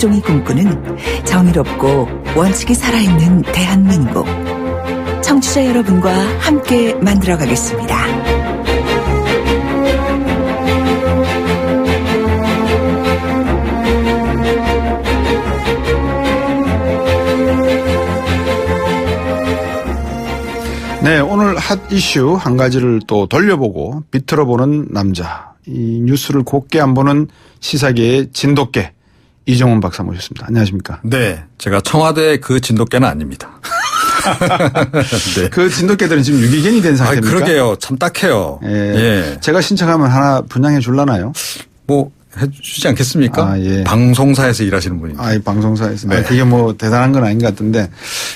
김수종이 꿈꾸는 정의롭고 원칙이 살아있는 대한민국. 청취자 여러분과 함께 만들어가겠습니다. 네, 오늘 핫 이슈 한 가지를 또 돌려보고 비틀어보는 남자. 이 뉴스를 곱게 안 보는 시사계의 진돗개 이정훈 박사 모셨습니다. 안녕하십니까? 네, 제가 청와대 그 진돗개는 아닙니다. 네. 그 진돗개들은 지금 유기견이 된 상태입니까? 그러게요. 참 딱해요. 예. 예. 제가 신청하면 하나 분양해 줄라나요? 뭐 해주지 않겠습니까? 아, 예. 방송사에서 일하시는 분인데. 이 방송사에서. 네. 그게 뭐 대단한 건 아닌 것 같은데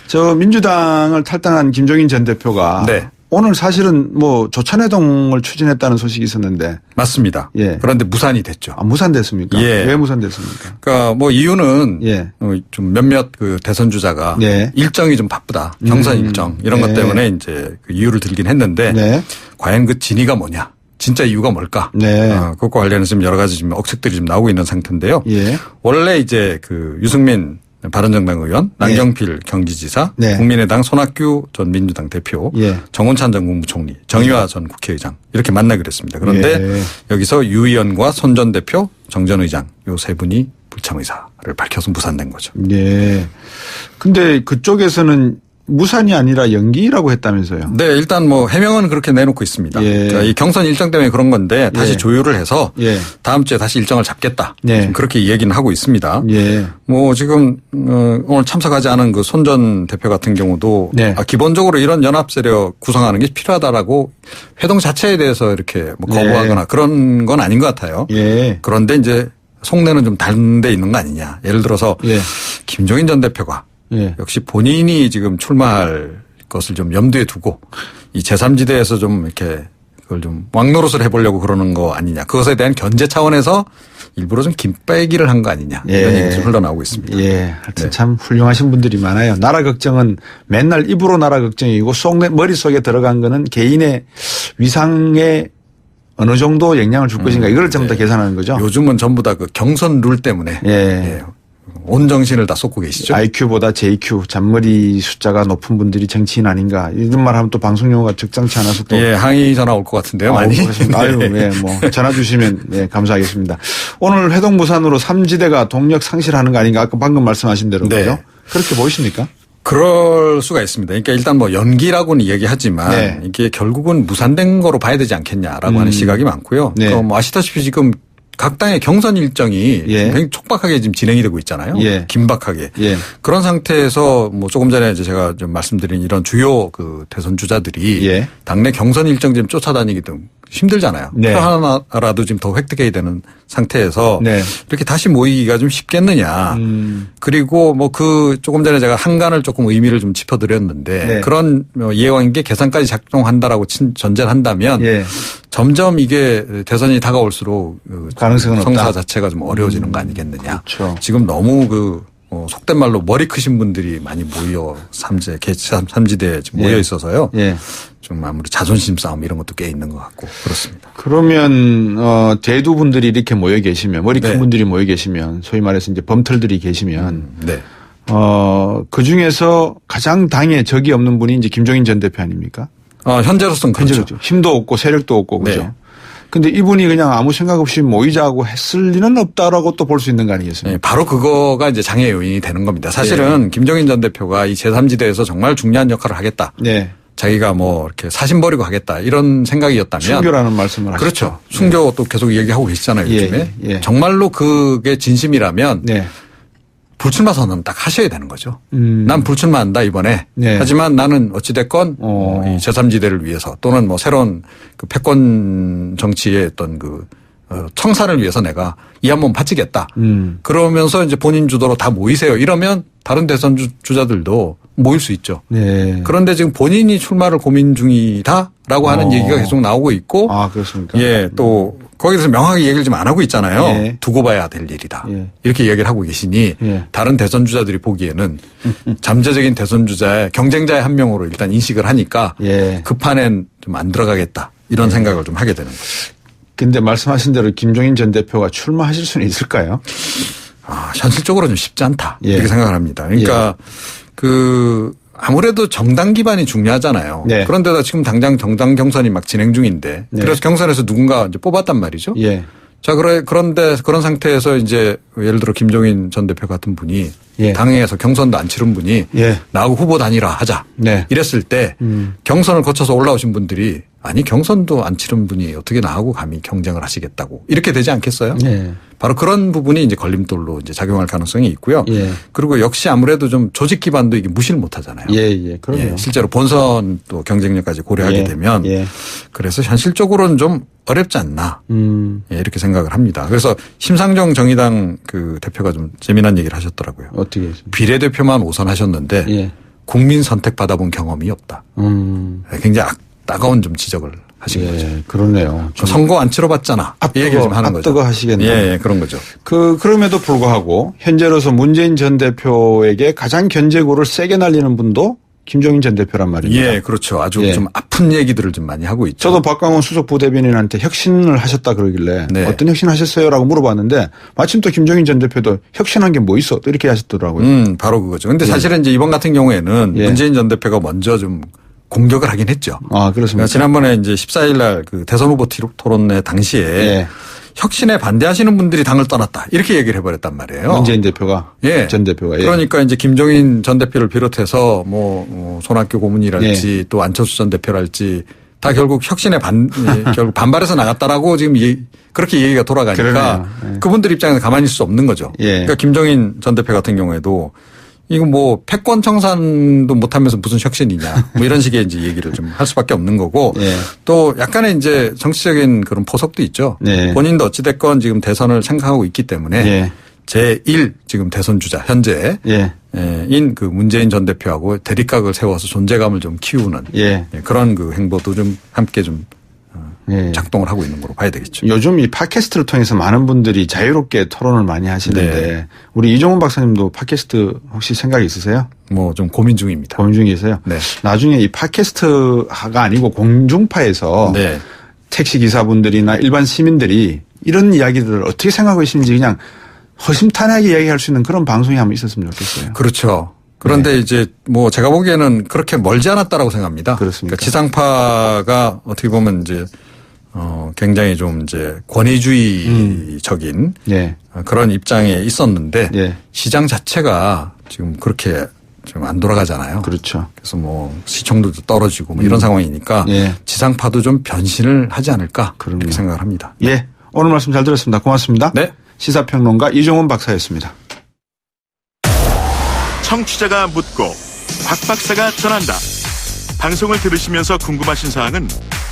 저 민주당을 탈당한 김종인 전 대표가 네. 오늘 사실은 뭐 조천회동을 추진했다는 소식이 있었는데. 맞습니다. 예. 그런데 무산이 됐죠. 무산됐습니까? 예. 왜 무산됐습니까? 그러니까 뭐 이유는 예. 좀 몇몇 그 대선 주자가 예. 일정이 좀 바쁘다. 경선 일정 이런 것 때문에 이제 그 이유를 들긴 했는데 네. 과연 그 진위가 뭐냐? 진짜 이유가 뭘까? 네. 그것과 관련해서 지금 여러 가지 지금 억측들이 지금 나오고 있는 상태인데요. 예. 원래 이제 그 유승민 바른정당 의원, 남경필 경기지사, 네. 국민의당 손학규 전 민주당 대표, 예. 정원찬 전 국무총리, 정의화 전 국회의장 이렇게 만나기로 했습니다. 그런데 예. 여기서 유 의원과 손 전 대표, 정 전 의장 요 세 분이 불참 의사를 밝혀서 무산된 거죠. 네. 근데 그쪽에서는 무산이 아니라 연기라고 했다면서요? 네, 일단 뭐 해명은 그렇게 내놓고 있습니다. 예. 그러니까 이 경선 일정 때문에 그런 건데 다시 예. 조율을 해서 예. 다음 주에 다시 일정을 잡겠다. 예. 지금 그렇게 얘기는 하고 있습니다. 예. 뭐 지금 오늘 참석하지 않은 그 손 전 대표 같은 경우도 네. 기본적으로 이런 연합 세력 구성하는 게 필요하다라고 회동 자체에 대해서 이렇게 뭐 거부하거나 네. 그런 건 아닌 것 같아요. 예. 그런데 이제 속내는 좀 다른 데 있는 거 아니냐. 예를 들어서 예. 김종인 전 대표가 예. 역시 본인이 지금 출마할 것을 좀 염두에 두고 이 제3지대에서 좀 이렇게 그걸 좀 왕노릇을 해보려고 그러는 거 아니냐. 그것에 대한 견제 차원에서 일부러 좀 김빼기를 한 거 아니냐. 이런 예. 얘기가 좀 흘러나오고 있습니다. 예. 하여튼 네. 참 훌륭하신 분들이 많아요. 나라 걱정은 맨날 입으로 나라 걱정이고 머릿속에 들어간 거는 개인의 위상에 어느 정도 영향을 줄 것인가 이걸 전부 다 계산하는 거죠. 요즘은 전부 다 그 경선 룰 때문에 예. 온 정신을 다 쏟고 계시죠. IQ보다 JQ, 잔머리 숫자가 높은 분들이 정치인 아닌가 이런 말 하면 또 방송 용어가 적당치 않아서 또. 예, 항의 전화 올 것 같은데요, 많이. 그렇습니다. 아유, 네. 예, 뭐 전화 주시면 예, 감사하겠습니다. 오늘 회동 무산으로 3지대가 동력 상실하는 거 아닌가 아까 방금 말씀하신 대로 네. 그죠? 그렇게 보이십니까? 그럴 수가 있습니다. 그러니까 일단 뭐 연기라고는 얘기하지만 네. 이게 결국은 무산된 거로 봐야 되지 않겠냐라고 하는 시각이 많고요. 네. 뭐 아시다시피 지금 각 당의 경선 일정이 예. 굉장히 촉박하게 지금 진행이 되고 있잖아요. 예. 긴박하게. 예. 그런 상태에서 뭐 조금 전에 이제 제가 좀 말씀드린 이런 주요 그 대선 주자들이 예. 당내 경선 일정 지금 쫓아다니기도 힘들잖아요. 네. 표 하나라도 지금 더 획득해야 되는 상태에서 네. 이렇게 다시 모이기가 좀 쉽겠느냐. 그리고 뭐 그 조금 전에 제가 한간을 조금 의미를 좀 짚어드렸는데 네. 그런 예왕계 계산까지 작동한다라고 전제를 한다면 예. 점점 이게 대선이 다가올수록 그 가능성은 성사 없다. 자체가 좀 어려워지는 거 아니겠느냐. 그렇죠. 지금 너무 속된 말로 머리 크신 분들이 많이 모여 삼지대에 지금 모여 있어서요. 예. 좀 아무래도 자존심 싸움 이런 것도 꽤 있는 것 같고 그렇습니다. 그러면 대두 분들이 이렇게 모여 계시면 머리 큰 네. 분들이 모여 계시면 소위 말해서 이제 범털들이 계시면 네. 그 중에서 가장 당에 적이 없는 분이 이제 김종인 전 대표 아닙니까? 현재로서는 그렇죠. 그렇죠. 힘도 없고 세력도 없고 그죠. 네. 근데 이분이 그냥 아무 생각 없이 모이자고 했을 리는 없다라고 또 볼 수 있는 거 아니겠습니까? 네, 바로 그거가 이제 장애 요인이 되는 겁니다. 사실은 김종인 전 대표가 이 제3지대에서 정말 중요한 역할을 하겠다. 네. 자기가 뭐 이렇게 사심 버리고 하겠다 이런 생각이었다면 순교라는 말씀을 하시죠. 그렇죠. 순교 또 계속 얘기하고 계시잖아요. 예, 요즘에. 예. 정말로 그게 진심이라면 네. 불출마 선언 딱 하셔야 되는 거죠. 난 불출마한다 이번에. 네. 하지만 나는 어찌됐건 이 제3지대를 위해서 또는 뭐 새로운 그 패권 정치의 어떤 그 청산을 위해서 내가 이 한 번 바치겠다. 그러면서 이제 본인 주도로 다 모이세요. 이러면 다른 대선 주자들도 모일 수 있죠. 네. 그런데 지금 본인이 출마를 고민 중이다라고 하는 얘기가 계속 나오고 있고. 아, 그렇습니까? 예, 또 거기서 명확하게 얘기를 좀 안 하고 있잖아요. 예. 두고 봐야 될 일이다. 예. 이렇게 얘기를 하고 계시니 예. 다른 대선 주자들이 보기에는 잠재적인 대선 주자의 경쟁자의 한 명으로 일단 인식을 하니까 예. 그 판엔 좀 안 들어가겠다. 이런 생각을 좀 하게 되는 거죠. 근데 말씀하신 대로 김종인 전 대표가 출마하실 수는 있을까요? 현실적으로 좀 쉽지 않다. 예. 이렇게 생각을 합니다. 그러니까 아무래도 정당 기반이 중요하잖아요. 네. 그런데다 지금 당장 정당 경선이 막 진행 중인데 네. 그래서 경선에서 누군가 이제 뽑았단 말이죠. 예. 자, 그런데 그런 상태에서 이제 예를 들어 김종인 전 대표 같은 분이 예. 당에서 경선도 안 치른 분이 예. 나하고 후보 단일화 하자. 네. 이랬을 때 경선을 거쳐서 올라오신 분들이 아니 경선도 안 치른 분이 어떻게 나하고 감히 경쟁을 하시겠다고 이렇게 되지 않겠어요? 예. 바로 그런 부분이 이제 걸림돌로 이제 작용할 가능성이 있고요. 예. 그리고 역시 아무래도 좀 조직 기반도 이게 무시를 못 하잖아요. 예. 그럼요. 실제로 본선 또 경쟁력까지 고려하게 예. 되면 예. 그래서 현실적으로는 좀 어렵지 않나 이렇게 생각을 합니다. 그래서 심상정 정의당 그 대표가 좀 재미난 얘기를 하셨더라고요. 어떻게 했습니까? 비례대표만 오선하셨는데 예. 국민 선택 받아본 경험이 없다. 굉장히 따가운 좀 지적을 하신 예. 거죠. 그러네요. 좀 선거 안 치러봤잖아. 이 얘기를 좀 하는 거죠. 앞뜨거 하시겠네요. 예, 그런 거죠. 그럼에도 불구하고 현재로서 문재인 전 대표에게 가장 견제구를 세게 날리는 분도 김종인 전 대표란 말입니다. 예, 그렇죠. 아주 예. 좀 아픈 얘기들을 좀 많이 하고 있죠. 저도 박광원 수석 부대변인한테 혁신을 하셨다 그러길래 네. 어떤 혁신 하셨어요라고 물어봤는데 마침 또 김종인 전 대표도 혁신한 게 뭐 있어 또 이렇게 하셨더라고요. 바로 그거죠. 근데 사실은 이제 이번 같은 경우에는 예. 문재인 전 대표가 먼저 좀 공격을 하긴 했죠. 아, 그렇습니까? 지난번에 이제 14일 날 그 대선 후보 토론회 당시에 예. 혁신에 반대하시는 분들이 당을 떠났다. 이렇게 얘기를 해버렸단 말이에요. 문재인 대표가 예. 전 대표가. 예. 그러니까 이제 김종인 전 대표를 비롯해서 손학규 고문이랄지 예. 또 안철수 전 대표랄지 다 결국 혁신에 결국 반발해서 나갔다라고 지금 그렇게 얘기가 돌아가니까 그러네요. 예. 그분들 입장에서 가만히 있을 수 없는 거죠. 예. 그러니까 김종인 전 대표 같은 경우에도 이거 뭐 패권 청산도 못하면서 무슨 혁신이냐 뭐 이런 식의 이제 얘기를 좀 할 수밖에 없는 거고 예. 또 약간의 이제 정치적인 그런 포석도 있죠. 네. 본인도 어찌됐건 지금 대선을 생각하고 있기 때문에 예. 제1 지금 대선 주자 현재 예. 인 그 문재인 전 대표하고 대립각을 세워서 존재감을 좀 키우는 예. 그런 그 행보도 좀 함께 좀 예. 작동을 하고 있는 거로 봐야 되겠죠. 요즘 이 팟캐스트를 통해서 많은 분들이 자유롭게 토론을 많이 하시는데 네. 우리 이종훈 박사님도 팟캐스트 혹시 생각이 있으세요? 뭐 좀 고민 중입니다. 고민 중이세요? 네. 나중에 이 팟캐스트가 아니고 공중파에서 네. 택시 기사분들이나 일반 시민들이 이런 이야기들을 어떻게 생각하고 계시는지 그냥 허심탄회하게 이야기할 수 있는 그런 방송이 한번 있었으면 좋겠어요. 그렇죠. 그런데 이제 뭐 제가 보기에는 그렇게 멀지 않았다라고 생각합니다. 그렇습니까? 그러니까 지상파가 어떻게 보면 이제 굉장히 좀 이제 권위주의적인 예. 그런 입장에 있었는데 예. 시장 자체가 지금 그렇게 좀 안 돌아가잖아요. 그렇죠. 그래서 뭐 시청률도 떨어지고 뭐 이런 상황이니까 예. 지상파도 좀 변신을 하지 않을까 그럼요. 이렇게 생각을 합니다. 예. 오늘 말씀 잘 들었습니다. 고맙습니다. 네. 시사평론가 이종훈 박사였습니다. 청취자가 묻고 박 박사가 전한다. 방송을 들으시면서 궁금하신 사항은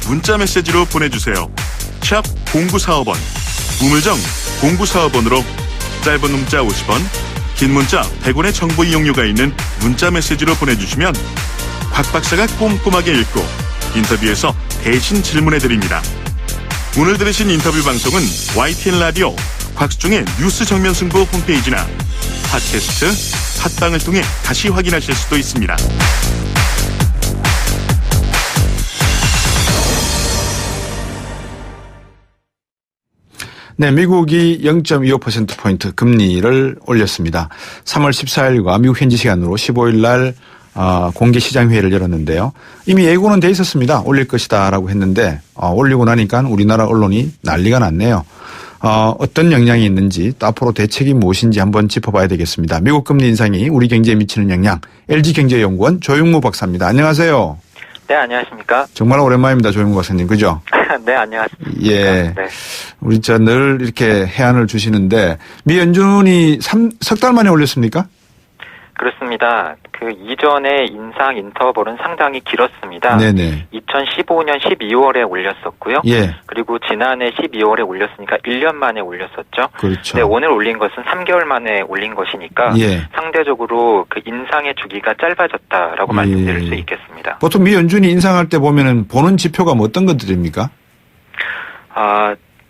문자 메시지로 보내주세요. 샵 0945번 우물정 0945번으로 짧은 문자 50원 긴 문자 100원의 정보 이용료가 있는 문자 메시지로 보내주시면 박 박사가 꼼꼼하게 읽고 인터뷰에서 대신 질문해드립니다. 오늘 들으신 인터뷰 방송은 YTN 라디오 곽수중의 뉴스 정면 승부 홈페이지나 팟캐스트 팟빵을 통해 다시 확인하실 수도 있습니다. 네, 미국이 0.25%포인트 금리를 올렸습니다. 3월 14일과 미국 현지 시간으로 15일 날 공개 시장회의를 열었는데요. 이미 예고는 돼 있었습니다. 올릴 것이다라고 했는데 올리고 나니까 우리나라 언론이 난리가 났네요. 어떤 영향이 있는지 또 앞으로 대책이 무엇인지 한번 짚어봐야 되겠습니다. 미국 금리 인상이 우리 경제에 미치는 영향 LG경제연구원 조용무 박사입니다. 안녕하세요. 네, 안녕하십니까. 정말 오랜만입니다. 조용무 박사님. 그죠? 네, 안녕하십니까. 예. 네. 우리 늘 이렇게 해안을 주시는데 미 연준이 석 달 만에 올렸습니까? 그렇습니다. 그 이전에 인상 인터벌은 상당히 길었습니다. 네네. 2015년 12월에 올렸었고요. 예. 그리고 지난해 12월에 올렸으니까 1년 만에 올렸었죠. 그렇죠. 네, 오늘 올린 것은 3개월 만에 올린 것이니까 예. 상대적으로 그 인상의 주기가 짧아졌다라고 말씀드릴 수 있겠습니다. 보통 미 연준이 인상할 때 보면은 보는 지표가 뭐 어떤 것들입니까?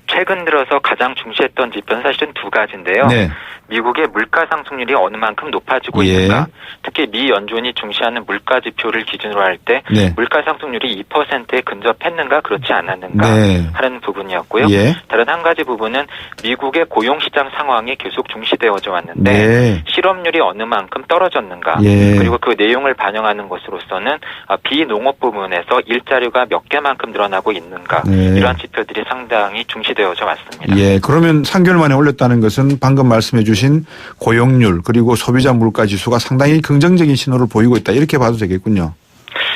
최근 들어서 가장 중시했던 지표는 사실은 두 가지인데요. 네. 미국의 물가 상승률이 어느 만큼 높아지고 예. 있는가. 특히 미 연준이 중시하는 물가 지표를 기준으로 할 때 네. 물가 상승률이 2%에 근접했는가 그렇지 않았는가 네. 하는 부분이었고요. 예. 다른 한 가지 부분은 미국의 고용시장 상황이 계속 중시되어져 왔는데 네. 실업률이 어느 만큼 떨어졌는가. 예. 그리고 그 내용을 반영하는 것으로서는 비농업 부분에서 일자리가 몇 개만큼 늘어나고 있는가. 네. 이러한 지표들이 상당히 중시되어져 왔습니다. 예, 그러면 3개월 만에 올렸다는 것은 방금 말씀해 주신 고용률 그리고 소비자 물가 지수가 상당히 긍정적인 신호를 보이고 있다. 이렇게 봐도 되겠군요.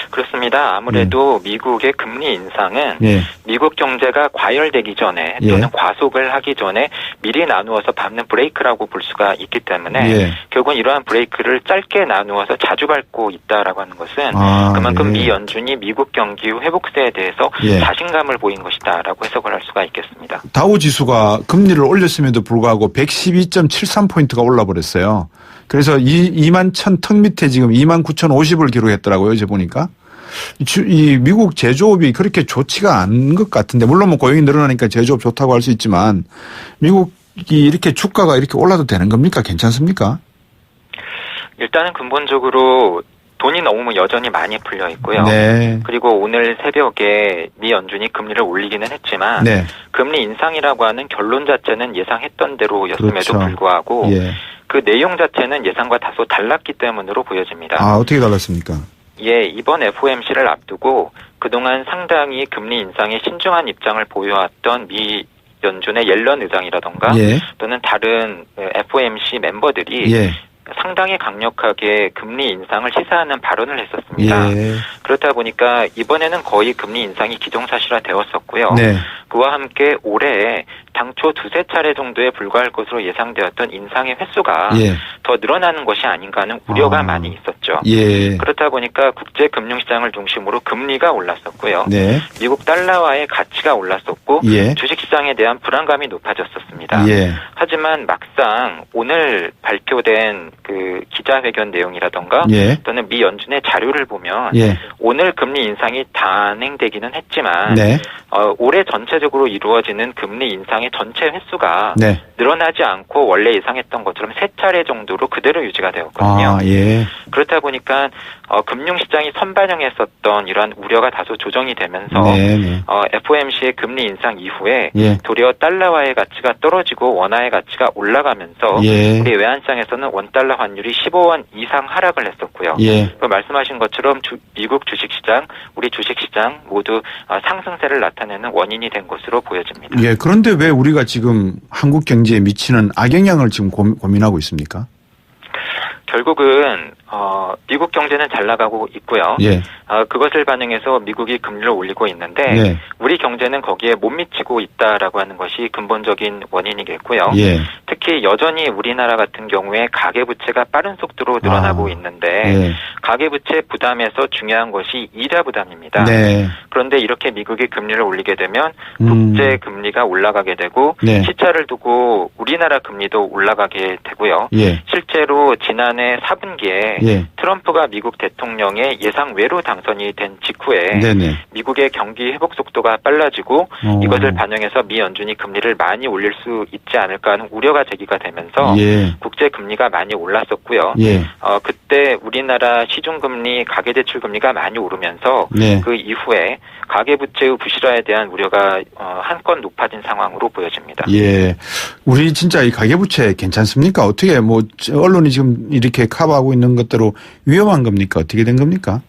그렇습니다. 아무래도 미국의 금리 인상은 예. 미국 경제가 과열되기 전에 예. 또는 과속을 하기 전에 미리 나누어서 밟는 브레이크라고 볼 수가 있기 때문에 예. 결국은 이러한 브레이크를 짧게 나누어서 자주 밟고 있다라고 하는 것은 그만큼 예. 미 연준이 미국 경기 회복세에 대해서 예. 자신감을 보인 것이다라고 해석을 할 수가 있겠습니다. 다우 지수가 금리를 올렸음에도 불구하고 112.73포인트가 올라버렸어요. 그래서 2만 1000턱 밑에 지금 29,050을 기록했더라고요. 이제 보니까. 이 미국 제조업이 그렇게 좋지가 않은 것 같은데 물론 뭐 고용이 늘어나니까 제조업 좋다고 할 수 있지만 미국이 이렇게 주가가 이렇게 올라도 되는 겁니까? 괜찮습니까? 일단은 근본적으로 돈이 너무 여전히 많이 풀려 있고요. 네. 그리고 오늘 새벽에 미 연준이 금리를 올리기는 했지만 네. 금리 인상이라고 하는 결론 자체는 예상했던 대로였음에도 그렇죠. 불구하고 예. 그 내용 자체는 예상과 다소 달랐기 때문으로 보여집니다. 아, 어떻게 달랐습니까? 예, 이번 FOMC를 앞두고 그동안 상당히 금리 인상에 신중한 입장을 보여왔던 미 연준의 옐런 의장이라던가 예. 또는 다른 FOMC 멤버들이 예. 상당히 강력하게 금리 인상을 시사하는 발언을 했었습니다. 예. 그렇다 보니까 이번에는 거의 금리 인상이 기정사실화 되었었고요. 네. 그와 함께 올해 당초 두세 차례 정도에 불과할 것으로 예상되었던 인상의 횟수가 예. 더 늘어나는 것이 아닌가 하는 우려가 많이 있었죠. 예. 그렇다 보니까 국제금융시장을 중심으로 금리가 올랐었고요. 네. 미국 달러화의 가치가 올랐었고 예. 주식시장에 대한 불안감이 높아졌었습니다. 예. 하지만 막상 오늘 발표된 그 기자회견 내용이라던가 예. 또는 미 연준의 자료를 보면 예. 오늘 금리 인상이 단행되기는 했지만 네. 올해 전체적으로 이루어지는 금리 인상의 전체 횟수가 네. 늘어나지 않고 원래 예상했던 것처럼 3차례 정도로 그대로 유지가 되었거든요. 아, 예. 그렇다 보니까 금융시장이 선반영했었던 이러한 우려가 다소 조정이 되면서 네, 네. FOMC의 금리 인상 이후에 예. 도리어 달러화의 가치가 떨어지고 원화의 가치가 올라가면서 예. 우리 외환시장에서는 원달러 환율이 15원 이상 하락을 했었고요. 예. 말씀하신 것처럼 미국 주식시장, 우리 주식시장 모두 상승세를 나타내는 원인이 된 것으로 보여집니다. 예. 그런데 왜 우리가 지금 한국 경제에 미치는 악영향을 지금 고민하고 있습니까? 결국은 미국 경제는 잘 나가고 있고요. 예. 그것을 반영해서 미국이 금리를 올리고 있는데 네. 우리 경제는 거기에 못 미치고 있다라고 하는 것이 근본적인 원인이겠고요. 예. 특히 여전히 우리나라 같은 경우에 가계부채가 빠른 속도로 늘어나고 있는데 예. 가계부채 부담에서 중요한 것이 이자 부담입니다. 네. 그런데 이렇게 미국이 금리를 올리게 되면 국제 금리가 올라가게 되고 네. 시차를 두고 우리나라 금리도 올라가게 되고요. 예. 실제로 지난해 4분기에 예. 트럼프가 미국 대통령의 예상 외로 당선이 된 직후에 네네. 미국의 경기 회복 속도가 빨라지고 이것을 반영해서 미 연준이 금리를 많이 올릴 수 있지 않을까 하는 우려가 제기가 되면서 예. 국제 금리가 많이 올랐었고요. 예. 그때 우리나라 시중금리, 가계대출금리가 많이 오르면서 네. 그 이후에 가계부채의 부실화에 대한 우려가 한껏 높아진 상황으로 보여집니다. 예. 우리 진짜 이 가계부채 괜찮습니까? 어떻게 뭐 언론이 지금 이렇게 커버하고 있는 것대로 위험한 겁니까? 어떻게 된 겁니까?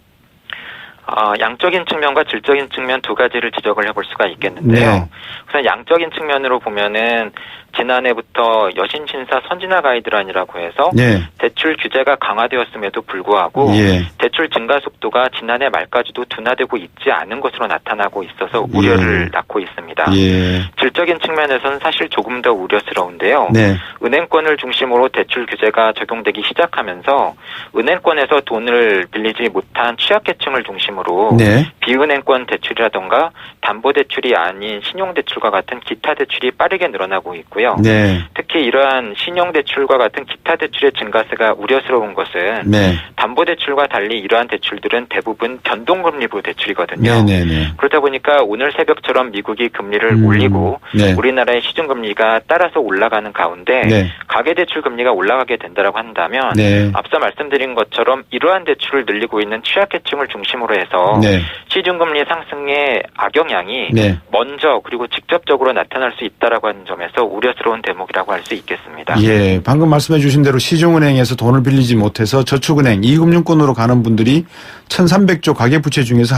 양적인 측면과 질적인 측면 두 가지를 지적을 해볼 수가 있겠는데요. 네. 우선 양적인 측면으로 보면은 지난해부터 여신신사 선진화 가이드라인이라고 해서 네. 대출 규제가 강화되었음에도 불구하고 예. 대출 증가 속도가 지난해 말까지도 둔화되고 있지 않은 것으로 나타나고 있어서 우려를 낳고 있습니다. 예. 질적인 측면에서는 사실 조금 더 우려스러운데요. 네. 은행권을 중심으로 대출 규제가 적용되기 시작하면서 은행권에서 돈을 빌리지 못한 취약계층을 중심으로 네. 비은행권 대출이라던가 담보대출이 아닌 신용대출과 같은 기타 대출이 빠르게 늘어나고 있고요. 있는데요. 네. 특히 이러한 신용대출과 같은 기타 대출의 증가세가 우려스러운 것은 네. 담보대출과 달리 이러한 대출들은 대부분 변동금리부 대출이거든요. 네네네. 그렇다 보니까 오늘 새벽처럼 미국이 금리를 올리고 네. 우리나라의 시중금리가 따라서 올라가는 가운데 네. 가계대출 금리가 올라가게 된다고 한다면 네. 앞서 말씀드린 것처럼 이러한 대출을 늘리고 있는 취약계층을 중심으로 해서 네. 시중금리 상승의 악영향이 네. 먼저 그리고 직접적으로 나타날 수 있다라고 하는 점에서 우려스러운 대목이라고 할 수 있겠습니다. 예, 방금 말씀해 주신 대로 시중은행에서 돈을 빌리지 못해서 저축은행, 이금융권으로 가는 분들이 1,300조 가계부채 중에서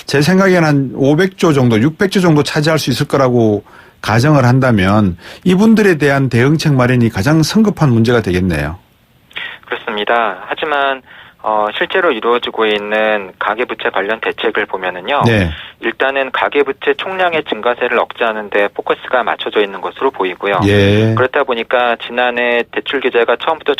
제 생각에는 한 500조 정도, 600조 정도 차지할 수 있을 거라고 가정을 한다면 이분들에 대한 대응책 마련이 가장 성급한 문제가 되겠네요. 그렇습니다. 하지만 실제로 이루어지고 있는 가계부채 관련 대책을 보면은요. 네. 일단은 가계부채 총량의 증가세를 억제하는 데 포커스가 맞춰져 있는 것으로 보이고요. 예. 그렇다 보니까 지난해 대출 규제가 처음부터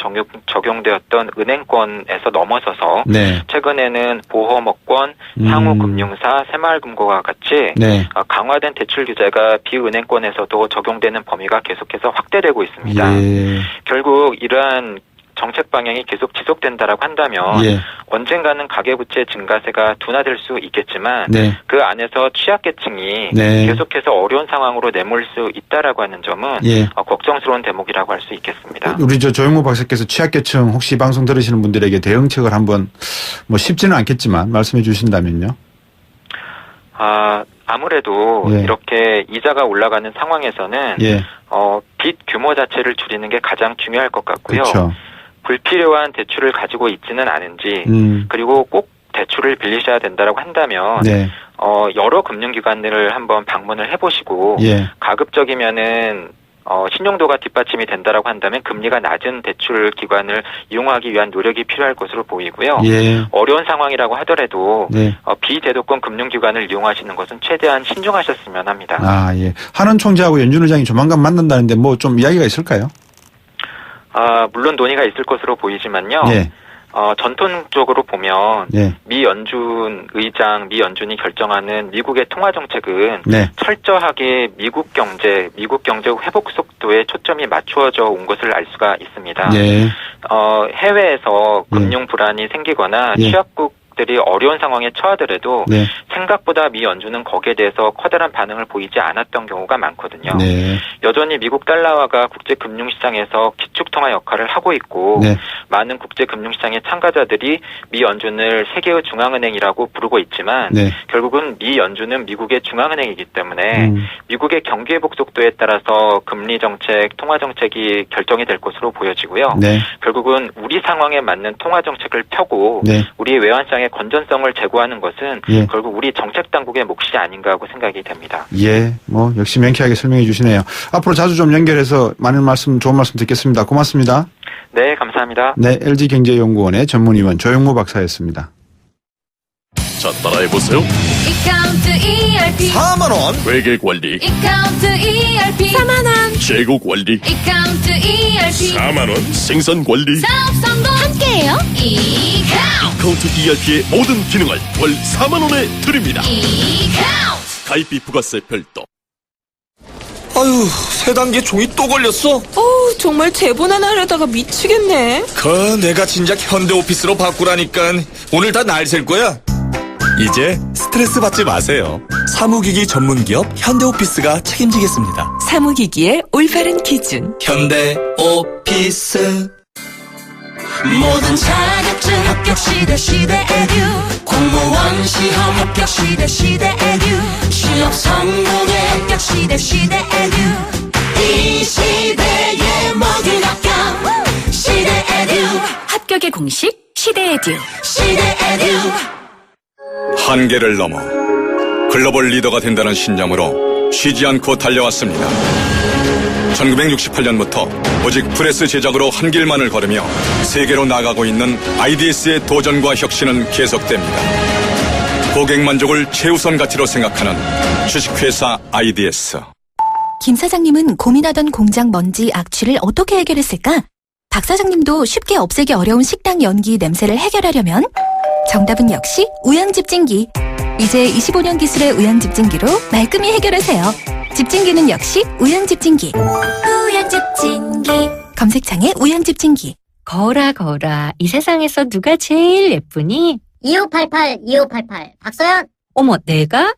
적용되었던 은행권에서 넘어서서 네. 최근에는 보험업권, 상호금융사, 새마을금고와 같이 네. 강화된 대출 규제가 비은행권에서도 적용되는 범위가 계속해서 확대되고 있습니다. 예. 결국 이러한 정책 방향이 계속 지속된다라고 한다면 예. 언젠가는 가계부채 증가세가 둔화될 수 있겠지만 네. 그 안에서 취약계층이 네. 계속해서 어려운 상황으로 내몰 수 있다라고 하는 점은 예. 걱정스러운 대목이라고 할 수 있겠습니다. 우리 조영무 박사께서 취약계층 혹시 방송 들으시는 분들에게 대응책을 한번 쉽지는 않겠지만 말씀해 주신다면요. 아무래도 예. 이렇게 이자가 올라가는 상황에서는 예. 빚 규모 자체를 줄이는 게 가장 중요할 것 같고요. 그렇죠. 불필요한 대출을 가지고 있지는 않은지 그리고 꼭 대출을 빌리셔야 된다라고 한다면 네. 여러 금융기관들을 한번 방문을 해보시고 예. 가급적이면은 신용도가 뒷받침이 된다라고 한다면 금리가 낮은 대출 기관을 이용하기 위한 노력이 필요할 것으로 보이고요. 예. 어려운 상황이라고 하더라도 네. 비대도권 금융기관을 이용하시는 것은 최대한 신중하셨으면 합니다. 예. 한원 총재하고 연준 의장이 조만간 만난다는데 좀 이야기가 있을까요? 물론 논의가 있을 것으로 보이지만요. 예. 전통적으로 보면 네. 미 연준 의장, 미 연준이 결정하는 미국의 통화 정책은 네. 철저하게 미국 경제 회복 속도에 초점이 맞추어져 온 것을 알 수가 있습니다. 네. 해외에서 금융 불안이 생기거나 예. 취약국들이 어려운 상황에 처하더라도 네. 생각보다 미 연준은 거기에 대해서 커다란 반응을 보이지 않았던 경우가 많거든요. 네. 여전히 미국 달러화가 국제 금융시장에서 기축통화 역할을 하고 있고 네. 많은 국제 금융시장의 참가자들이 미 연준을 세계의 중앙은행이라고 부르고 있지만 네. 결국은 미 연준은 미국의 중앙은행이기 때문에 미국의 경기 회복 속도에 따라서 금리 정책, 통화 정책이 결정이 될 것으로 보여지고요. 네. 결국은 우리 상황에 맞는 통화 정책을 펴고 네. 우리 외환시장의 건전성을 제고하는 것은 예. 결국 우리 정책 당국의 몫이 아닌가 하고 생각이 됩니다. 예. 역시 명쾌하게 설명해 주시네요. 앞으로 자주 좀 연결해서 많은 좋은 말씀 듣겠습니다. 고맙습니다. 네, 감사합니다. 네, LG경제연구원의 전문위원 조영무 박사였습니다. 자, 따라해보세요. 이카운트 ERP 4만원. 회계관리. 이카운트 ERP 4만원 재고관리. 이카운트 ERP 4만원. 생산관리. 사업 성공 함께해요. 카운트 ERP의 모든 기능을 월 4만원에 드립니다. 이카운트 가입비 부가세 별도. 아유, 세 단계 종이 또 걸렸어? 정말 재본하나 하려다가 미치겠네. 내가 진작 현대오피스로 바꾸라니까. 오늘 다 날 셀 거야. 이제 스트레스 받지 마세요. 사무기기 전문기업 현대오피스가 책임지겠습니다. 사무기기의 올바른 기준. 현대오피스. 모든 자격증 합격 시대 에듀 공무원 시험 합격 시대 에듀 취업 성공의 합격 시대 에듀 이 시대의 모든 합격 시대 에듀 합격의 공식 시대 에듀 한계를 넘어 글로벌 리더가 된다는 신념으로 쉬지 않고 달려왔습니다. 1968년부터 오직 프레스 제작으로 한 길만을 걸으며 세계로 나가고 있는 IDS의 도전과 혁신은 계속됩니다. 고객 만족을 최우선 가치로 생각하는 주식회사 IDS. 김 사장님은 고민하던 공장 먼지 악취를 어떻게 해결했을까? 박 사장님도 쉽게 없애기 어려운 식당 연기 냄새를 해결하려면 정답은 역시 우양집진기. 이제 25년 기술의 우양집진기로 말끔히 해결하세요. 집진기는 역시 우양집진기. 우양집진기. 검색창에 우양집진기. 거울아, 거울아. 이 세상에서 누가 제일 예쁘니? 2588 박서연. 어머, 내가?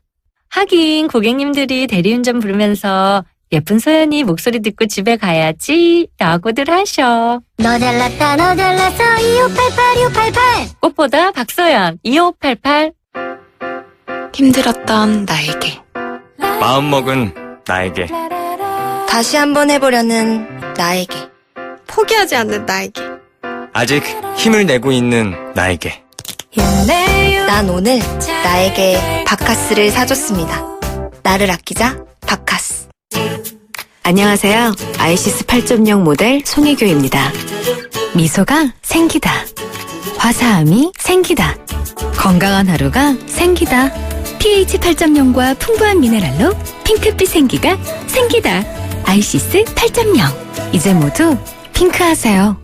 하긴 고객님들이 대리운전 부르면서 예쁜 소연이 목소리 듣고 집에 가야지 라고들 하셔. 너 잘났다 너 잘났어 2588 꽃보다 박소연 2588. 힘들었던 나에게, 마음먹은 나에게, 다시 한번 해보려는 나에게, 포기하지 않는 나에게, 아직 힘을 내고 있는 나에게. 난 오늘 나에게 바카스를 사줬습니다. 나를 아끼자 바카스. 안녕하세요. 아이시스 8.0 모델 송혜교입니다. 미소가 생기다. 화사함이 생기다. 건강한 하루가 생기다. pH 8.0과 풍부한 미네랄로 핑크빛 생기가 생기다. 아이시스 8.0. 이제 모두 핑크하세요.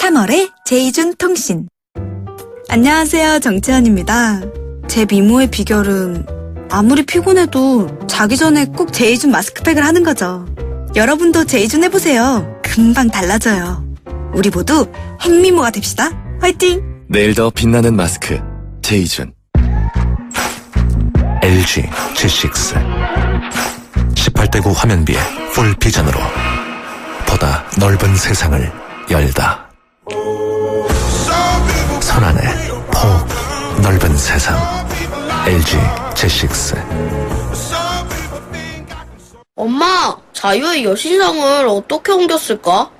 3월의 제이준 통신. 안녕하세요, 정채연입니다. 제 미모의 비결은 아무리 피곤해도 자기 전에 꼭 제이준 마스크팩을 하는 거죠. 여러분도 제이준 해보세요. 금방 달라져요. 우리 모두 핵미모가 됩시다. 화이팅! 내일 더 빛나는 마스크 제이준. LG G6 18대구 화면비에 풀 비전으로 보다 넓은 세상을 열다. 손안에 폭 넓은 세상 LG G6. 엄마, 자유의 여신상을 어떻게 옮겼을까?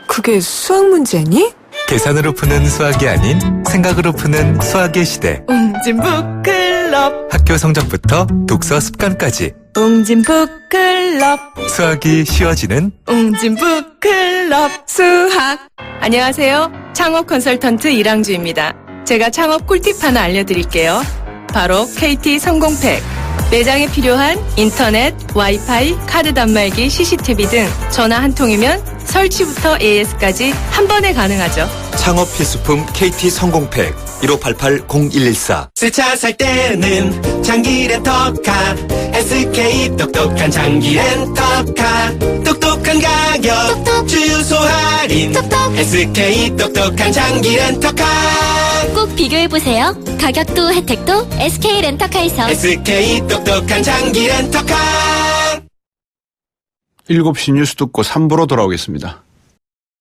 그게 수학 문제니? 계산으로 푸는 수학이 아닌 생각으로 푸는 수학의 시대. 웅진북클럽. 학교 성적부터 독서 습관까지 웅진북클럽. 수학이 쉬워지는 웅진북클럽. 수학. 안녕하세요. 창업 컨설턴트 이랑주입니다. 제가 창업 꿀팁 하나 알려드릴게요. 바로 KT 성공팩. 매장에 필요한 인터넷, 와이파이, 카드 단말기, CCTV 등 전화 한 통이면 설치부터 AS까지 한 번에 가능하죠. 창업 필수품 KT 성공팩 1588-0114. 새 차 살 때는 장기 렌터카 SK 똑똑한 장기 렌터카 똑똑한 가격 주유소 할인 SK 똑똑한 장기 렌터카 꼭 비교해보세요. 가격도 혜택도 SK 렌터카에서. SK 똑똑한 장기 렌터카. 7시 뉴스 듣고 3부로 돌아오겠습니다.